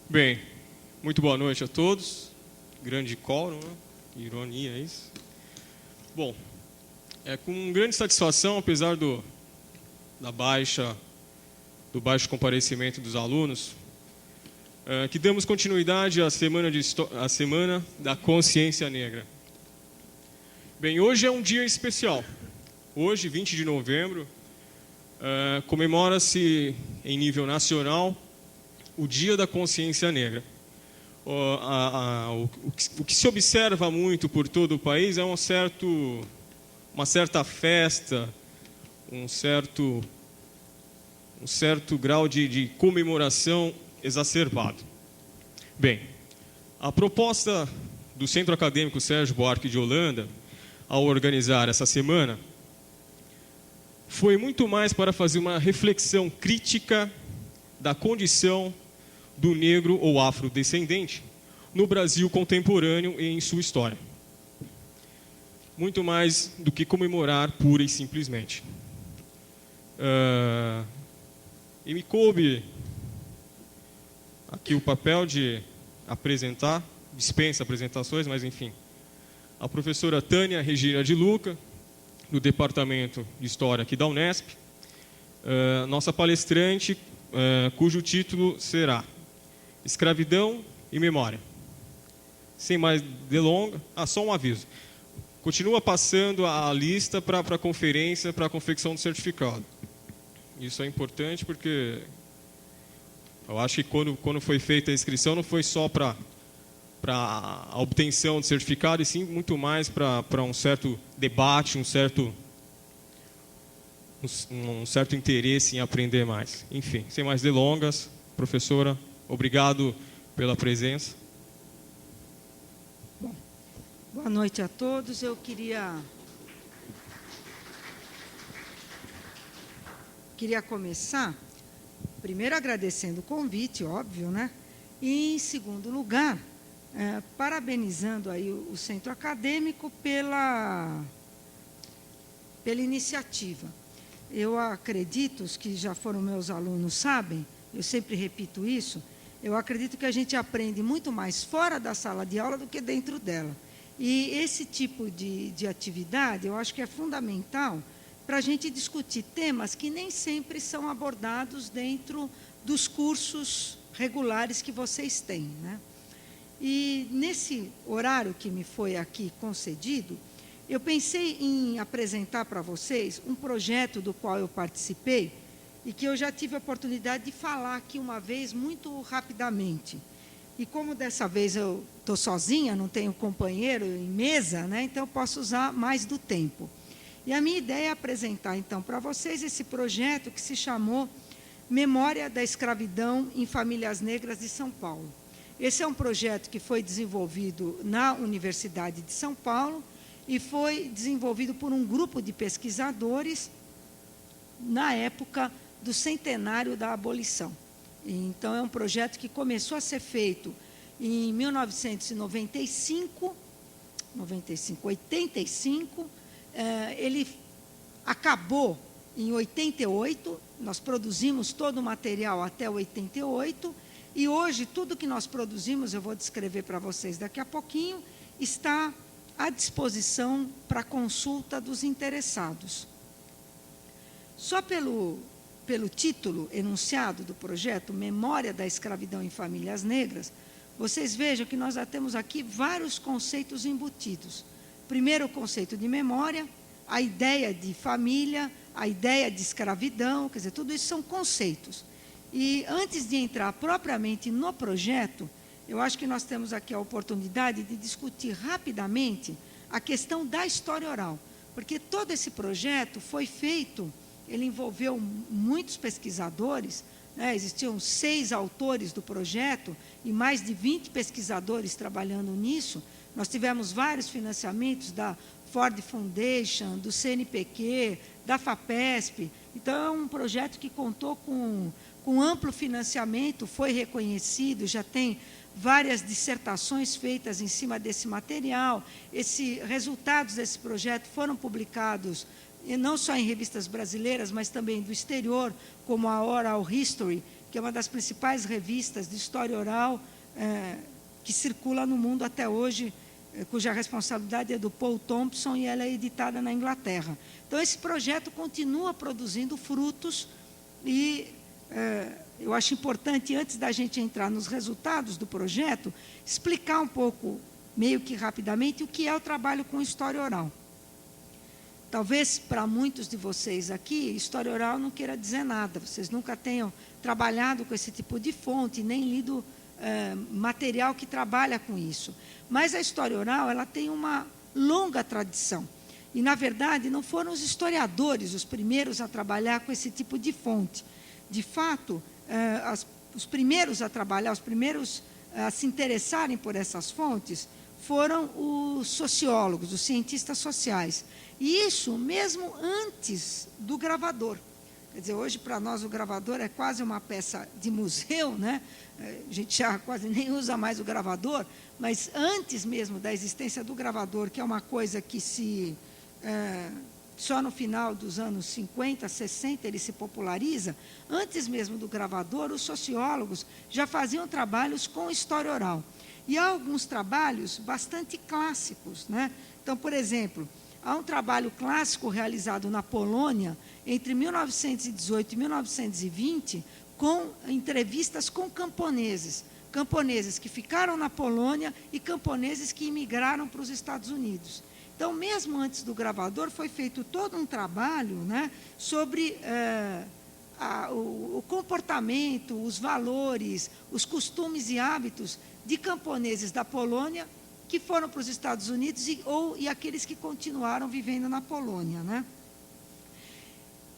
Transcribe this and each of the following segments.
Bem, muito boa noite a todos. Grande quórum, né? Ironia, é isso? Bom, é com grande satisfação, apesar do baixo comparecimento dos alunos, que damos continuidade à Semana da Consciência Negra. Bem, hoje é um dia especial. Hoje, 20 de novembro, comemora-se em nível nacional o Dia da Consciência Negra. O que se observa muito por todo o país é uma certa festa, um certo grau de comemoração exacerbado. Bem, a proposta do Centro Acadêmico Sérgio Buarque de Holanda, ao organizar essa semana, foi muito mais para fazer uma reflexão crítica da condição do negro ou afrodescendente no Brasil contemporâneo e em sua história. Muito mais do que comemorar pura e simplesmente. E me coube aqui o papel de apresentar, dispensa apresentações, mas enfim, a professora Tânia Regina de Luca, do Departamento de História aqui da Unesp, nossa palestrante, cujo título será Escravidão e Memória. Sem mais delongas, só um aviso. Continua passando a lista para a conferência, para a confecção do certificado. Isso é importante porque eu acho que quando foi feita a inscrição não foi só para a obtenção do certificado, e sim muito mais para um certo debate, um certo interesse em aprender mais. Enfim, sem mais delongas, professora, obrigado pela presença. Bom, boa noite a todos. Eu queria começar, primeiro agradecendo o convite, óbvio, né? E, em segundo lugar, parabenizando aí o Centro Acadêmico pela iniciativa. Eu acredito, os que já foram meus alunos sabem, eu sempre repito isso, eu acredito que a gente aprende muito mais fora da sala de aula do que dentro dela. E esse tipo de atividade, eu acho que é fundamental para a gente discutir temas que nem sempre são abordados dentro dos cursos regulares que vocês têm, né? E nesse horário que me foi aqui concedido, eu pensei em apresentar para vocês um projeto do qual eu participei e que eu já tive a oportunidade de falar aqui uma vez muito rapidamente. E como dessa vez eu estou sozinha, não tenho companheiro em mesa, né, então eu posso usar mais do tempo. E a minha ideia é apresentar então para vocês esse projeto que se chamou Memória da Escravidão em Famílias Negras de São Paulo. Esse é um projeto que foi desenvolvido na Universidade de São Paulo e foi desenvolvido por um grupo de pesquisadores na época do centenário da abolição. Então, é um projeto que começou a ser feito em 1985, 85, ele acabou em 88, nós produzimos todo o material até 88, e hoje tudo que nós produzimos, eu vou descrever para vocês daqui a pouquinho, está à disposição para consulta dos interessados. Só pelo título enunciado do projeto, Memória da Escravidão em Famílias Negras, vocês vejam que nós já temos aqui vários conceitos embutidos. Primeiro, o conceito de memória, a ideia de família, a ideia de escravidão, quer dizer, tudo isso são conceitos. E antes de entrar propriamente no projeto, eu acho que nós temos aqui a oportunidade de discutir rapidamente a questão da história oral, porque todo esse projeto foi feito, ele envolveu muitos pesquisadores, né? Existiam 6 autores do projeto e mais de 20 pesquisadores trabalhando nisso. Nós tivemos vários financiamentos da Ford Foundation, do CNPq, da FAPESP. Então, é um projeto que contou com amplo financiamento, foi reconhecido, já tem várias dissertações feitas em cima desse material. Resultados desse projeto foram publicados não só em revistas brasileiras, mas também do exterior, como a Oral History, que é uma das principais revistas de história oral que circula no mundo até hoje, cuja responsabilidade é do Paul Thompson e ela é editada na Inglaterra. Então, esse projeto continua produzindo frutos e eu acho importante, antes da gente entrar nos resultados do projeto, explicar um pouco, meio que rapidamente, o que é o trabalho com história oral. Talvez para muitos de vocês aqui, história oral não queira dizer nada, vocês nunca tenham trabalhado com esse tipo de fonte, nem lido material que trabalha com isso. Mas a história oral, ela tem uma longa tradição. E, na verdade, não foram os historiadores os primeiros a trabalhar com esse tipo de fonte. De fato, os primeiros a trabalhar, os primeiros a se interessarem por essas fontes, foram os sociólogos, os cientistas sociais. E isso mesmo antes do gravador. Quer dizer, hoje, para nós, o gravador é quase uma peça de museu, né? A gente já quase nem usa mais o gravador, mas antes mesmo da existência do gravador, que é uma coisa que só no final dos anos 50, 60, ele se populariza, antes mesmo do gravador, os sociólogos já faziam trabalhos com história oral. E há alguns trabalhos bastante clássicos, né? Então, por exemplo, há um trabalho clássico realizado na Polônia entre 1918 e 1920, com entrevistas com camponeses que ficaram na Polônia e camponeses que imigraram para os Estados Unidos. Então, mesmo antes do gravador, foi feito todo um trabalho, né, sobre o comportamento, os valores, os costumes e hábitos de camponeses da Polônia que foram para os Estados Unidos e aqueles que continuaram vivendo na Polônia, né?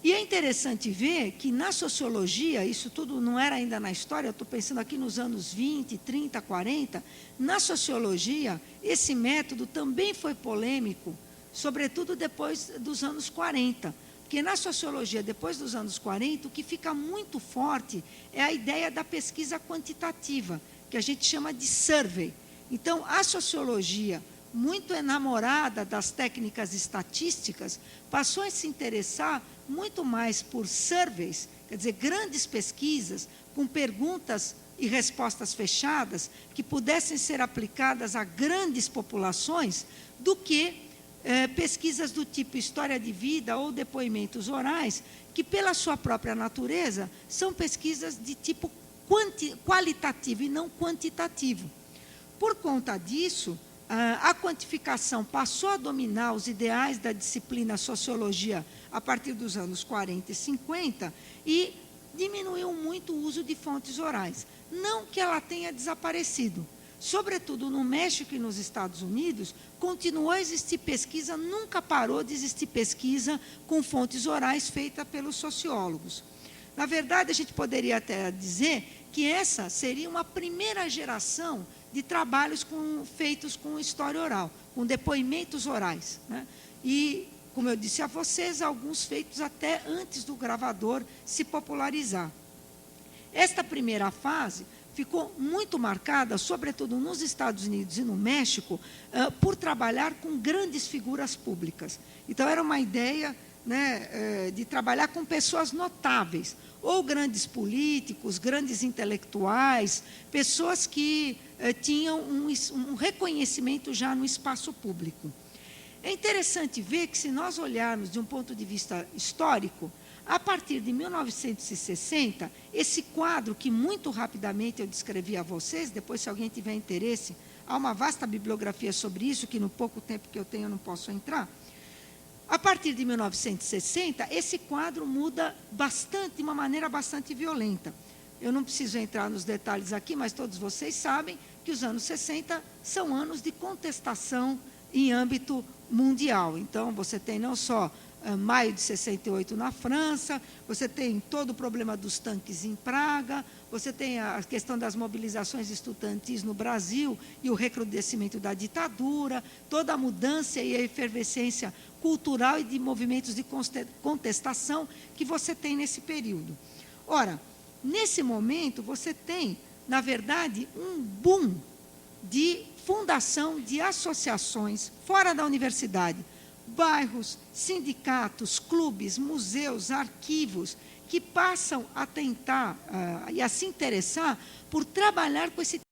E é interessante ver que na sociologia, isso tudo não era ainda na história, eu estou pensando aqui nos anos 20, 30, 40, na sociologia, esse método também foi polêmico, sobretudo depois dos anos 40. Porque na sociologia, depois dos anos 40, o que fica muito forte é a ideia da pesquisa quantitativa, que a gente chama de survey. Então, a sociologia, muito enamorada das técnicas estatísticas, passou a se interessar muito mais por surveys, quer dizer, grandes pesquisas com perguntas e respostas fechadas que pudessem ser aplicadas a grandes populações, do que pesquisas do tipo história de vida ou depoimentos orais, que pela sua própria natureza são pesquisas de tipo qualitativo e não quantitativo. Por conta disso, a quantificação passou a dominar os ideais da disciplina sociologia a partir dos anos 40 e 50 e diminuiu muito o uso de fontes orais. Não que ela tenha desaparecido. Sobretudo no México e nos Estados Unidos, continuou a existir pesquisa, nunca parou de existir pesquisa com fontes orais feita pelos sociólogos. Na verdade, a gente poderia até dizer que essa seria uma primeira geração de trabalhos feitos com história oral, com depoimentos orais, né? E, como eu disse a vocês, alguns feitos até antes do gravador se popularizar. Esta primeira fase ficou muito marcada, sobretudo nos Estados Unidos e no México, por trabalhar com grandes figuras públicas. Então, era uma ideia, né, de trabalhar com pessoas notáveis, ou grandes políticos, grandes intelectuais, pessoas que tinham um reconhecimento já no espaço público. É interessante ver que, se nós olharmos de um ponto de vista histórico, a partir de 1960, esse quadro que muito rapidamente eu descrevi a vocês, depois, se alguém tiver interesse, há uma vasta bibliografia sobre isso, que no pouco tempo que eu tenho eu não posso entrar. A partir de 1960, esse quadro muda bastante, de uma maneira bastante violenta. Eu não preciso entrar nos detalhes aqui, mas todos vocês sabem que os anos 60 são anos de contestação em âmbito mundial. Então, você tem não só maio de 68 na França, você tem todo o problema dos tanques em Praga, você tem a questão das mobilizações estudantis no Brasil e o recrudescimento da ditadura, toda a mudança e a efervescência cultural e de movimentos de contestação que você tem nesse período. Ora, nesse momento, você tem, na verdade, um boom de fundação de associações fora da universidade, bairros, sindicatos, clubes, museus, arquivos, que passam a tentar e a se interessar por trabalhar com esse